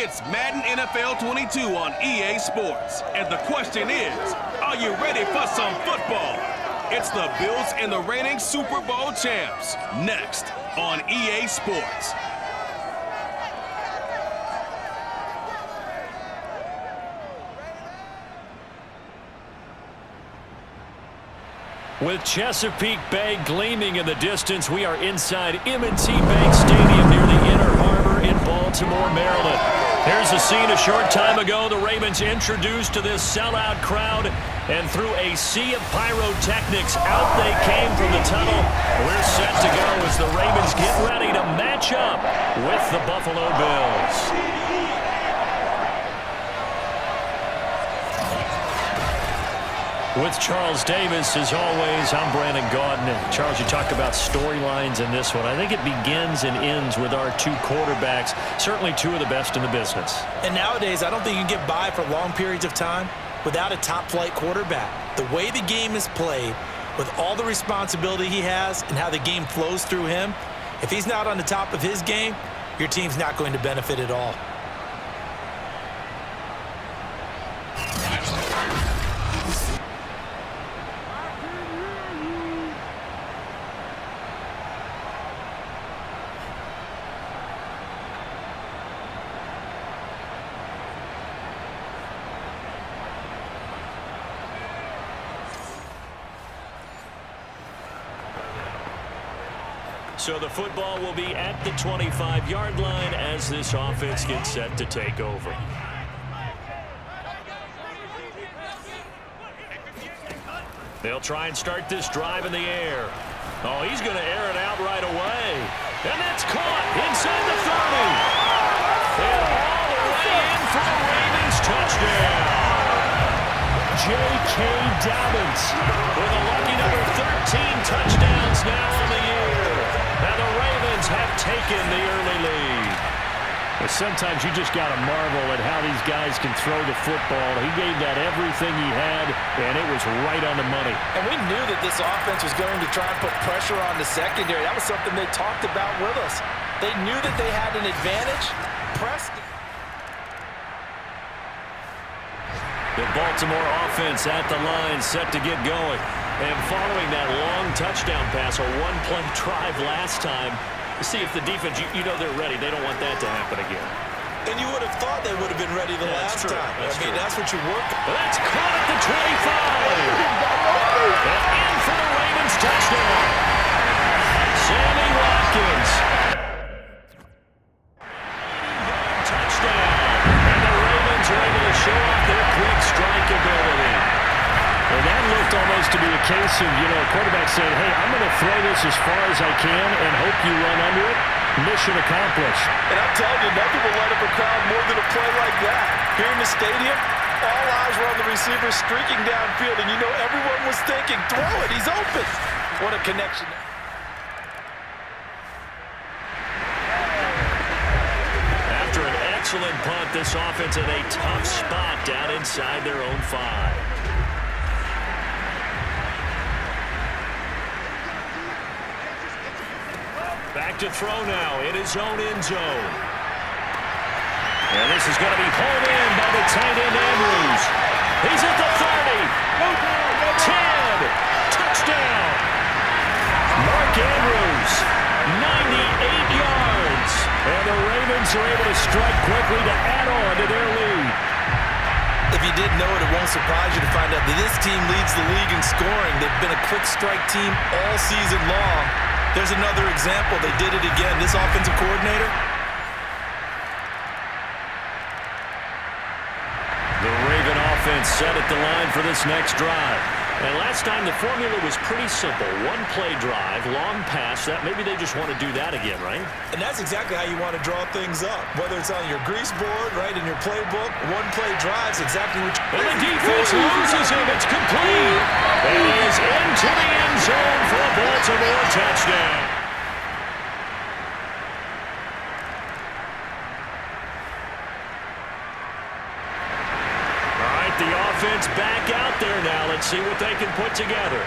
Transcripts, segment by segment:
It's Madden NFL 22 on EA Sports. And the question is, are you ready for some football? It's the Bills and the reigning Super Bowl champs. Next on EA Sports. With Chesapeake Bay gleaming in the distance, we are inside M&T Bank Stadium near the Inner Harbor in Baltimore, Maryland. Here's the scene a short time ago. The Ravens introduced to this sellout crowd, and through a sea of pyrotechnics, out they came from the tunnel. We're set to go as the Ravens get ready to match up with the Buffalo Bills. With Charles Davis, as always, I'm Brandon Gaudin. And Charles, you talk about storylines in this one. I think it begins and ends with our two quarterbacks, certainly two of the best in the business. And nowadays, I don't think you can get by for long periods of time without a top-flight quarterback. The way the game is played, with all the responsibility he has and how the game flows through him, if he's not on the top of his game, your team's not going to benefit at all. So the football will be at the 25-yard line as this offense gets set to take over. They'll try and start this drive in the air. Oh, he's going to air it out right away. And that's caught inside the 30. And all the way in for the Ravens touchdown. J.K. Dobbins with a lucky number 13 touchdowns now on the year. And the Ravens have taken the early lead. But sometimes you just got to marvel at how these guys can throw the football. He gave that everything he had, and it was right on the money. And we knew that this offense was going to try and put pressure on the secondary. That was something they talked about with us. They knew that they had an advantage. Pressed. The Baltimore offense at the line, set to get going. And following that long touchdown pass, a one-play drive last time, see if the defense, you know they're ready. They don't want that to happen again. And you would have thought they would have been ready the last time. That's what you work. That's caught at the 25. And in for the Ravens touchdown. Sammy Watkins. Touchdown. And the Ravens are able to show off their quick strike ability. And that looked almost to be a case of, a quarterback saying, hey, I'm going to throw this as far as I can and hope you run under it. Mission accomplished. And I'm telling you, nothing will light up a crowd more than a play like that. Here in the stadium, all eyes were on the receiver streaking downfield, and everyone was thinking, throw it, he's open. What a connection. After an excellent punt, this offense in a tough spot down inside their own 5. Back to throw now in his own end zone. And this is going to be pulled in by the tight end Andrews. He's at the 30. 10. Touchdown. Mark Andrews, 98 yards. And the Ravens are able to strike quickly to add on to their lead. If you didn't know it, it won't surprise you to find out that this team leads the league in scoring. They've been a quick strike team all season long. There's another example. They did it again. This offensive coordinator. The Raven offense set at the line for this next drive. And last time the formula was pretty simple. One-play drive, long pass. That maybe they just want to do that again, right? And that's exactly how you want to draw things up. Whether it's on your grease board, right, in your playbook, one-play drives exactly what you... And the defense loses him. It's complete. And he is into the end zone for a Baltimore touchdown. All right, the offense back out there now. Let's see what they can put together.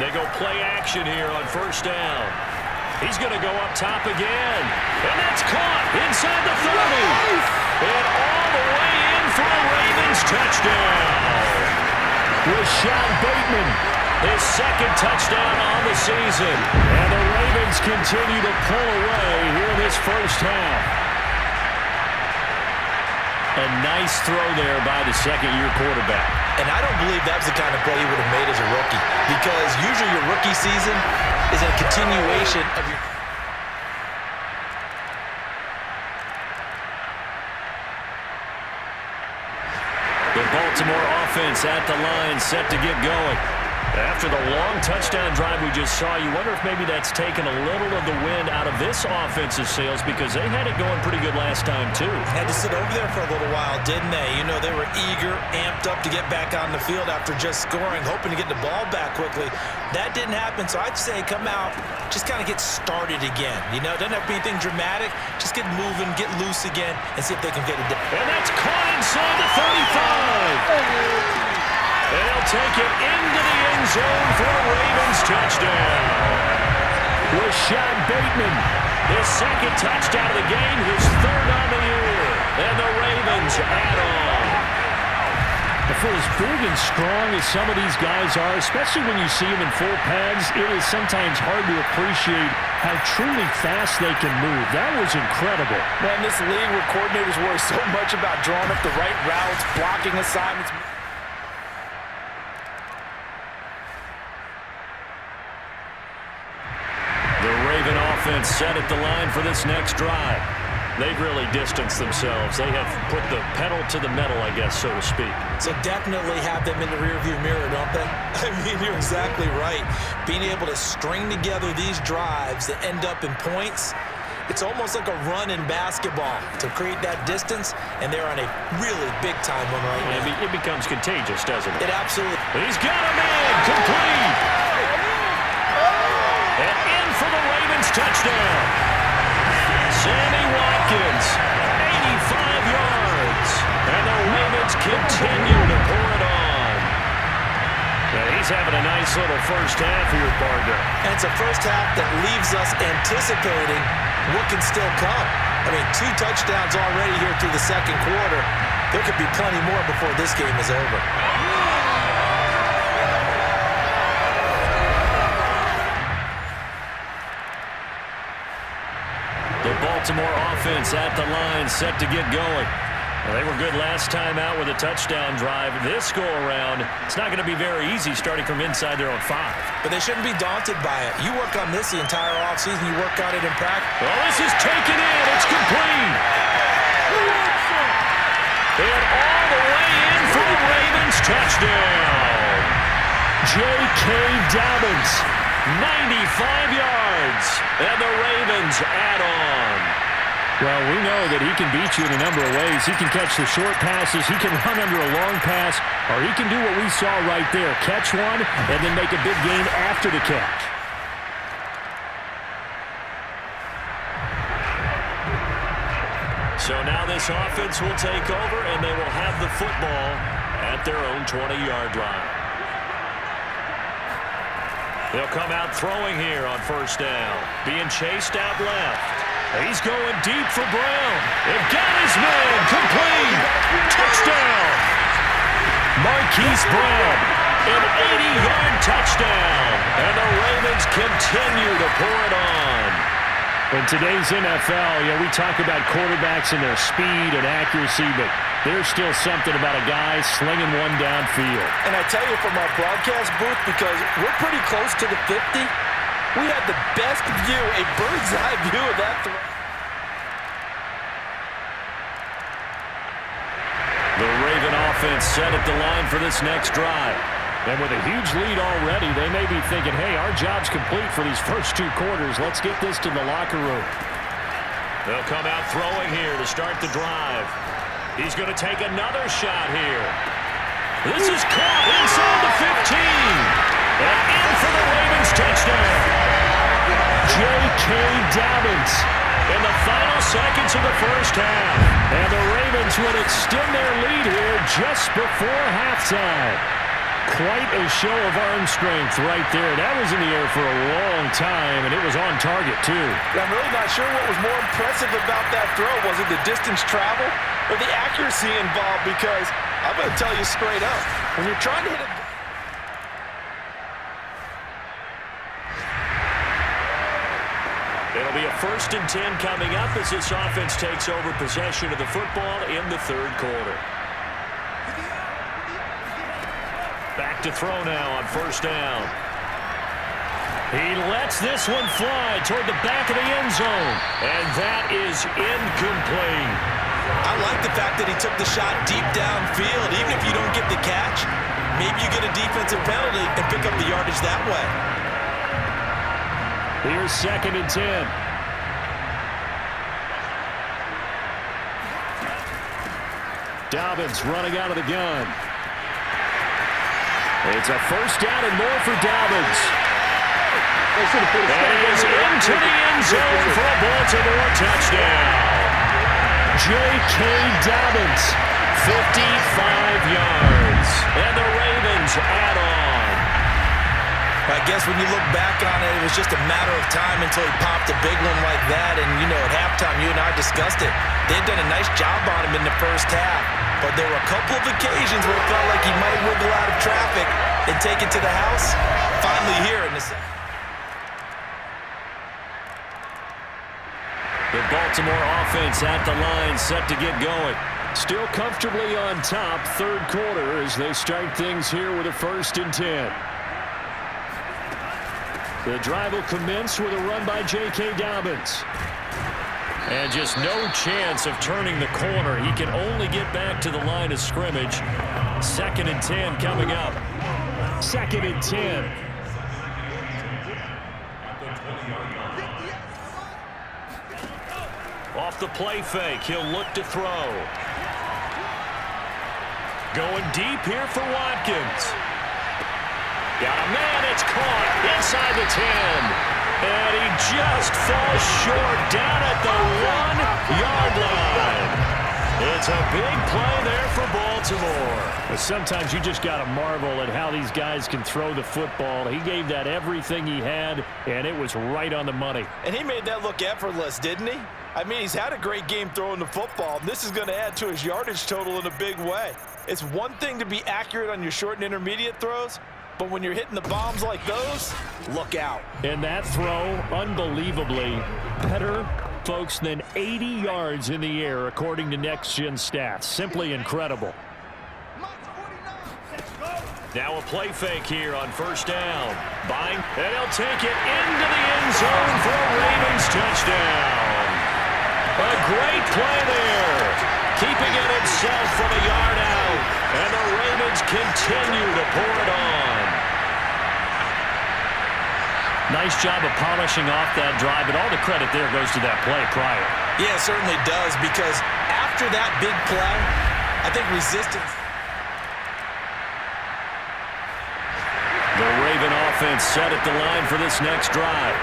They go play action here on first down. He's going to go up top again. And that's caught inside the 30. And all the way in for a Ravens touchdown. Rashad Bateman, his second touchdown on the season. And the Ravens continue to pull away here in this first half. A nice throw there by the second-year quarterback. And I don't believe that was the kind of play he would have made as a rookie, because usually your rookie season is a continuation of your... The Baltimore offense at the line, set to get going. After the long touchdown drive we just saw, you wonder if maybe that's taken a little of the wind out of this offensive sails, because they had it going pretty good last time too. Had to sit over there for a little while, didn't they? You know, they were eager, amped up to get back on the field after just scoring, hoping to get the ball back quickly. That didn't happen, so I'd say come out, just kind of get started again. You know, it doesn't have to be anything dramatic. Just get moving, get loose again, and see if they can get it done. And that's caught inside the 35. They'll take it into the end zone for a Ravens touchdown. Rashad Bateman, his second touchdown of the game, his third on the year. And the Ravens add on. For as big and strong as some of these guys are, especially when you see them in full pads, it is sometimes hard to appreciate how truly fast they can move. That was incredible. Man, this league where coordinators worry so much about drawing up the right routes, blocking assignments. The Raven offense set at the line for this next drive. They've really distanced themselves. They have put the pedal to the metal, I guess, so to speak. So definitely have them in the rearview mirror, don't they? I mean, you're exactly right. Being able to string together these drives that end up in points, it's almost like a run in basketball to create that distance, and they're on a really big-time one right now. It becomes contagious, doesn't it? It absolutely. He's got a man, complete. And in for the Ravens touchdown. Sammy Watkins, 85 yards. And the Ravens continue to pour it on. And he's having a nice little first half here, partner. And it's a first half that leaves us anticipating what can still come. I mean, 2 touchdowns already here through the second quarter. There could be plenty more before this game is over. The Baltimore offense at the line, set to get going. Well, they were good last time out with a touchdown drive. This go-around, it's not going to be very easy starting from inside their own 5. But they shouldn't be daunted by it. You work on this the entire offseason. You work on it in practice. Well, this is taken in. It's complete. And all the way in for a Ravens touchdown. J.K. Dobbins, 95 yards. And the Ravens add on. Well, we know that he can beat you in a number of ways. He can catch the short passes, he can run under a long pass, or he can do what we saw right there, catch one and then make a big gain after the catch. So now this offense will take over, and they will have the football at their own 20-yard line. They'll come out throwing here on first down, being chased out left. He's going deep for Brown. They've got his man, complete. Touchdown. Marquise Brown, an 80-yard touchdown. And the Ravens continue to pour it on. In today's NFL, we talk about quarterbacks and their speed and accuracy, but there's still something about a guy slinging one downfield. And I tell you, from our broadcast booth, because we're pretty close to the 50, we had the best view, a bird's-eye view of that throw. The Raven offense set at the line for this next drive. And with a huge lead already, they may be thinking, hey, our job's complete for these first 2 quarters. Let's get this to the locker room. They'll come out throwing here to start the drive. He's going to take another shot here. This is caught inside the 15. And in for the Ravens touchdown. J.K. Dobbins in the final seconds of the first half. And the Ravens would extend their lead here just before halftime. quite a show of arm strength right there. That was in the air for a long time, and it was on target, too. Yeah, I'm really not sure what was more impressive about that throw. Was it the distance traveled or the accuracy involved? Because I'm going to tell you straight up, when you're trying to hit a... It'll be a 1st and 10 coming up as this offense takes over possession of the football in the 3rd quarter. Back to throw now on 1st down. He lets this one fly toward the back of the end zone, and that is incomplete. I like the fact that he took the shot deep downfield. Even if you don't get the catch, maybe you get a defensive penalty and pick up the yardage that way. Here's 2nd and 10. Dobbins running out of the gun. It's a 1st down and more for Dobbins. And he is into the end zone for a Baltimore touchdown. J.K. Dobbins, 55 yards. And the Ravens add on. I guess when you look back on it, it was just a matter of time until he popped a big one like that. And, you know, at halftime, you and I discussed it. They'd done a nice job on him in the 1st half. But there were a couple of occasions where it felt like he might wiggle out of traffic and take it to the house. Finally here in the second. The Baltimore offense at the line, set to get going. Still comfortably on top, 3rd quarter as they start things here with a 1st and 10. The drive will commence with a run by J.K. Dobbins. And just no chance of turning the corner. He can only get back to the line of scrimmage. 2nd and 10 coming up. 2nd and 10. Off the play fake, he'll look to throw. Going deep here for Watkins. Got a man, it's caught inside the 10. And he just falls short down at the 1-yard line. It's a big play there for Baltimore. But sometimes you just got to marvel at how these guys can throw the football. He gave that everything he had, and it was right on the money. And he made that look effortless, didn't he? I mean, he's had a great game throwing the football. This is going to add to his yardage total in a big way. It's one thing to be accurate on your short and intermediate throws, but when you're hitting the bombs like those, look out. And that throw, unbelievably better, folks, than 80 yards in the air, according to Next Gen Stats. Simply incredible. Now a play fake here on 1st down. Buying, and he'll take it into the end zone for a Ravens touchdown. A great play there. Keeping it himself from a yard out. And the Ravens continue to pour it on. Nice job of polishing off that drive, but all the credit there goes to that play prior. Yeah, it certainly does, because after that big play, I think resistance... The Raven offense set at the line for this next drive.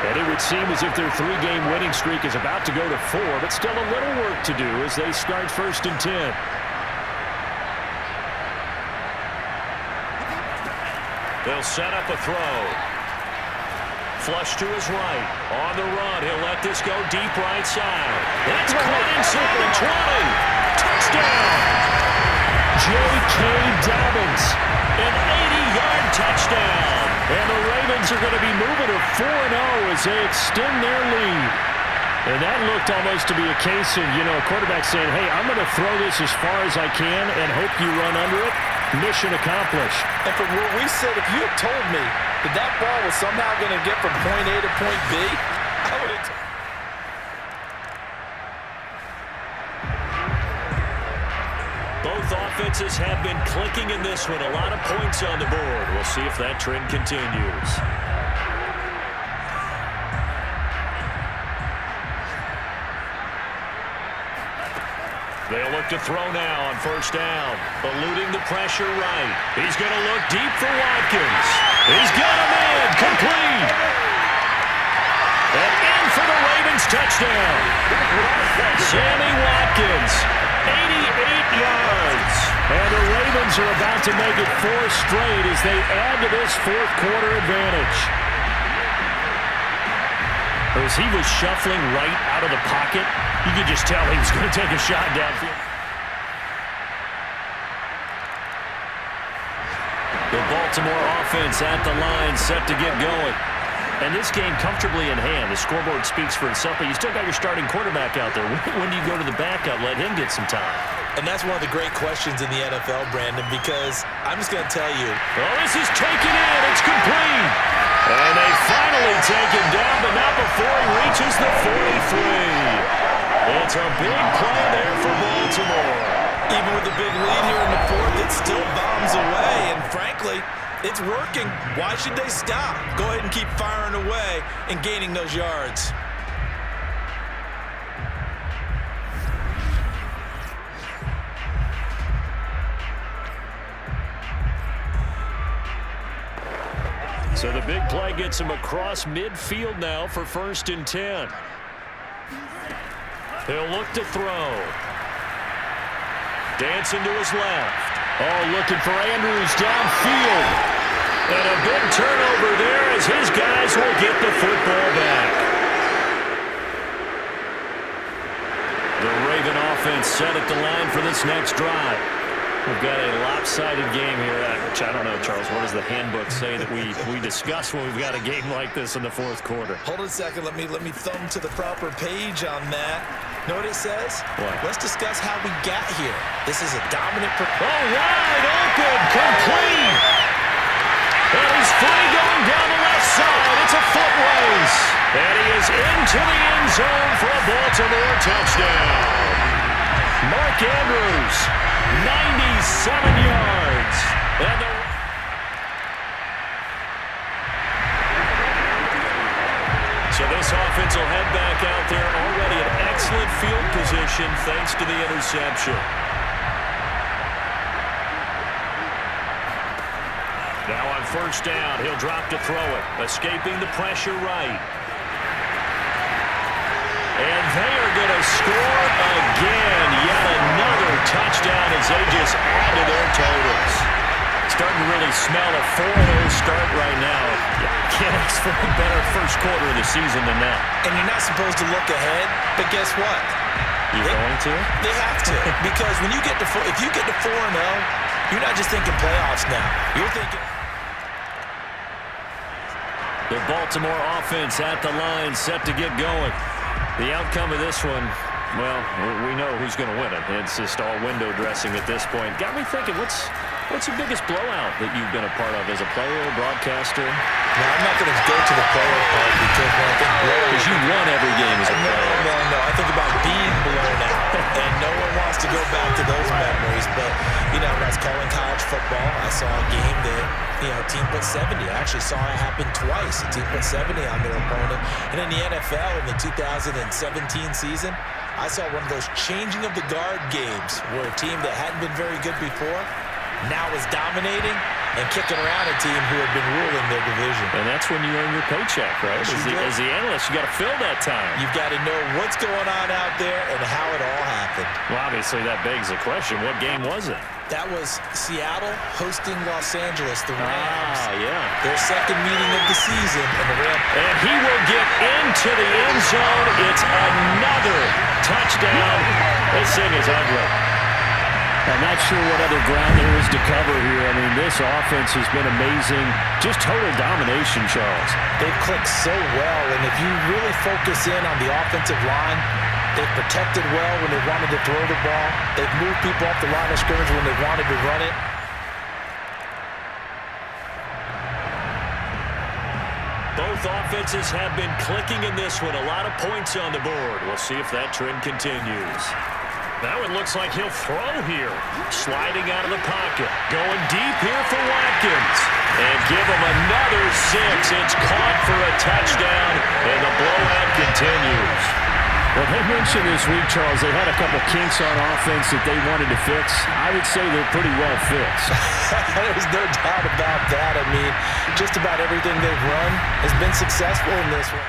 And it would seem as if their 3-game winning streak is about to go to 4, but still a little work to do as they start 1st and 10. They'll set up a throw. Flush to his right. On the run, he'll let this go deep right side. That's caught inside the 20. Touchdown! J.K. Dobbins. An 80-yard touchdown. And the Ravens are going to be moving to 4-0 as they extend their lead. And that looked almost to be a case of, you know, a quarterback saying, hey, I'm going to throw this as far as I can and hope you run under it. Mission accomplished. And from where we sit, if you had told me that that ball was somehow going to get from point A to point B, I would have... Both offenses have been clicking in this one. A lot of points on the board. We'll see if that trend continues. They'll look to throw now on 1st down. Eluding the pressure right. He's going to look deep for Watkins. He's got a man. Complete. And in for the Ravens touchdown. Sammy Watkins. 88 yards. And the Ravens Ravens are about to make it 4 straight as they add to this fourth quarter advantage. As he was shuffling right out of the pocket, you could just tell he was going to take a shot downfield. The Baltimore offense at the line, set to get going. And this game comfortably in hand. The scoreboard speaks for itself, but you still got your starting quarterback out there. When do you go to the backup, let him get some time? And that's one of the great questions in the NFL, Brandon, because I'm just going to tell you. Well, this is taken in. It's complete. And they finally take him down, but not before he reaches the 43. It's a big play there for Baltimore. Even with a big lead here in the fourth, it still bombs away. And frankly, it's working. Why should they stop? Go ahead and keep firing away and gaining those yards. So the big play gets him across midfield now for 1st and 10. He'll look to throw. Dancing to his left. Oh, looking for Andrews downfield. And a big turnover there as his guys will get the football back. The Raven offense set at the line for this next drive. We've got a lopsided game here, which I don't know, Charles. What does the handbook say that we discuss when we've got a game like this in the fourth quarter? Hold on a second. Let me thumb to the proper page on that. Know what it says? What? Let's discuss how we got here. This is a dominant. Wide open, complete. And he's free going down the left side. It's a foot race. And he is into the end zone for a Baltimore touchdown. Mark Andrews, 97 yards. And so this offense will head back out there already in excellent field position thanks to the interception. Now on 1st down, he'll drop to throw it, escaping the pressure right. And they are going to score again. Yet another touchdown as they just add to their totals. Starting to really smell a 4-0 start right now. Can't ask for a better first quarter of the season than that. And you're not supposed to look ahead, but guess what? You're going to? They have to. Because when you get to if you get to 4-0, you're not just thinking playoffs now. You're thinking. The Baltimore offense at the line, set to get going. The outcome of this one, well, we know who's going to win it. It's just all window dressing at this point. Got me thinking, what's the biggest blowout that you've been a part of as a player, broadcaster? No, I'm not going to go to the player part because when I think blowout, because you won every game as a player. No. I think about being blown out, and no one wants to go back to those memories. But, when I was calling college football, I saw a game that, a team put 70. I actually saw it happen twice. A team put 70 on their opponent. And in the NFL, in the 2017 season, I saw one of those changing of the guard games where a team that hadn't been very good before now is dominating and kicking around a team who had been ruling their division. And that's when you earn your paycheck, right? As the analyst, you got to fill that time. You've got to know what's going on out there and how it all happened. Well, obviously that begs the question, what game was it? That was Seattle hosting Los Angeles, the Rams. Yeah. Their second meeting of the season, and the Rams. And he will get into the end zone. It's another touchdown. This thing is ugly. I'm not sure what other ground there is to cover here. I mean, this offense has been amazing. Just total domination, Charles. They've clicked so well, and if you really focus in on the offensive line, they've protected well when they wanted to throw the ball. They've moved people off the line of scrimmage when they wanted to run it. Both offenses have been clicking in this one. A lot of points on the board. We'll see if that trend continues. Now it looks like he'll throw here. Sliding out of the pocket. Going deep here for Watkins. And give him another 6. It's caught for a touchdown, and the blowout continues. Well, they mentioned this week, Charles, they had a couple kinks on offense that they wanted to fix. I would say they're pretty well fixed. There's no doubt about that. I mean, just about everything they've run has been successful in this one.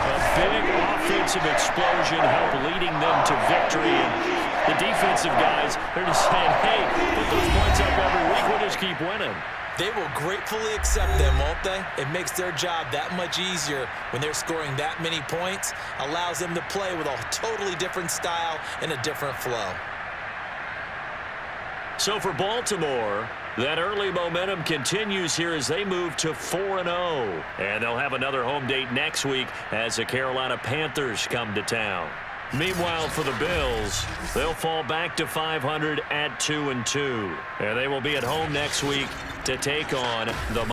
A big offensive explosion helped leading them to victory. And The defensive guys, they're just saying, hey, put those points up every week. We'll just keep winning. They will gratefully accept them, won't they? It makes their job that much easier when they're scoring that many points, allows them to play with a totally different style and a different flow. So for Baltimore, that early momentum continues here as they move to 4-0. And they'll have another home date next week as the Carolina Panthers come to town. Meanwhile, for the Bills, they'll fall back to 500 at 2-2. And they will be at home next week to take on the